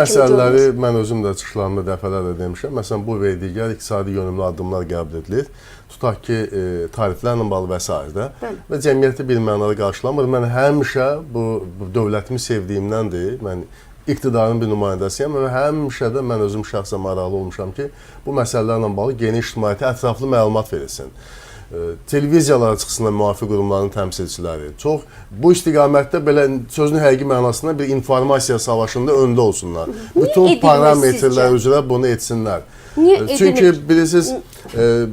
Məsələləri mən özüm də çıxışlarımda dəfələrlə demişəm. Məsələn, bu və digər iqtisadi yönümlü addımlar qəbul edilir. Tutaq ki, tariflərlə bağlı və s. və cəmiyyəti bir mənada qarşılamır. Mən həmişə bu dövlətimi sevdiyimdəndir. Mən iqtidarın bir nümayəndəsiyəm və həmişə də mən özüm şəxsən maraqlı olmuşam ki, bu məsələlərlə bağlı geniş ictimaiyyətə ətraflı məlumat verilsin. Televiziyalara çıxsınlar müvafiq qurumların təmsilçiləri. Çox bu istiqamətdə belə sözün həqiqi mənasında bir informasiya savaşında öndə olsunlar. Bütün parametrlər üzrə bunu etsinlər. Çünki bilirsiniz,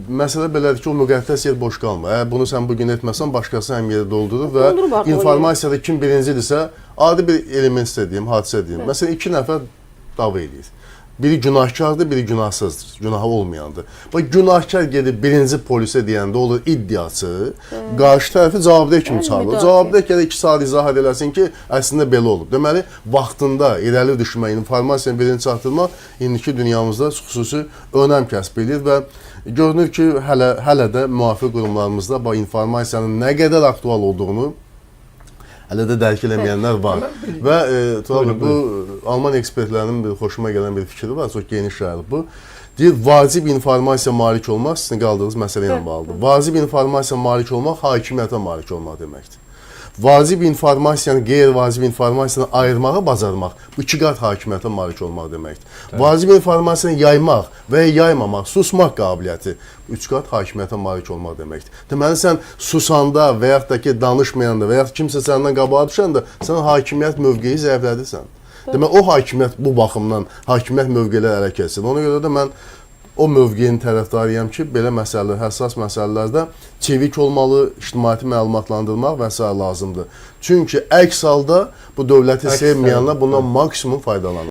məsələ belədir ki, o müqəddəs yer boş qalmır. Əgər bunu sən bugün etməsən, başqası həm yeri doldurur və informasiyada kim birincidirsə, adi bir element istədiyim, hadisə deyim. Məsələn, 2 nəfər dava edir. Biri günahkardır, biri günahsızdır, günahı olmayandır. Bax, günahkar gedib birinci polisə deyəndə olur iddiaçı, qarşı tərəfi cavabdeh kimi çağırır. Cavabdeh gələ 2 saat izah edəsin ki, əslində belə olub. Deməli, vaxtında irəli düşmə, informasiyanı birinci çatdırmaq indiki dünyamızda xüsusi önəm kəsb edir və görünür ki, hələ də müvafiq qurumlarımızda bu informasiyanın nə qədər aktual olduğunu hələ də dərk eləməyənlər var. Və bu Alman ekspertlərinin bir xoşuma gələn bir fikri var, çox geniş yayılıb bu. Deyir, vacib informasiya malik olmaq sizin qaldığınız məsələ ilə bağlıdır. Vacib informasiya malik olmaq hakimiyyətə malik olmaq deməkdir. Vacib informasiyanı, qeyri-vacib informasiyanı ayırmağı bacarmaq, bu 2 qat hakimiyyətə malik olmaq deməkdir. Vacib informasiyanı yaymaq və ya yaymamaq, susmaq qabiliyyəti 3 qat hakimiyyətə malik olmaq deməkdir. Deməli, sən susanda və yaxud da ki, danışmayanda və yaxud kimsə səndən qabağa düşəndə, sən hakimiyyət mövqeyi zəiflədirsən. Deməli, o hakimiyyət bu baxımdan, hakimiyyət mövqeləri ələ keçsin. Ona görə də mən o mövqeyin tərəfdarıyam ki, belə məsələlər, həssas məsələlərdə çevik olmalı, ictimaiyyəti məlumatlandırmaq və s. lazımdır. Çünki əks halda bu dövləti sevməyənlər bundan maksimum faydalanır.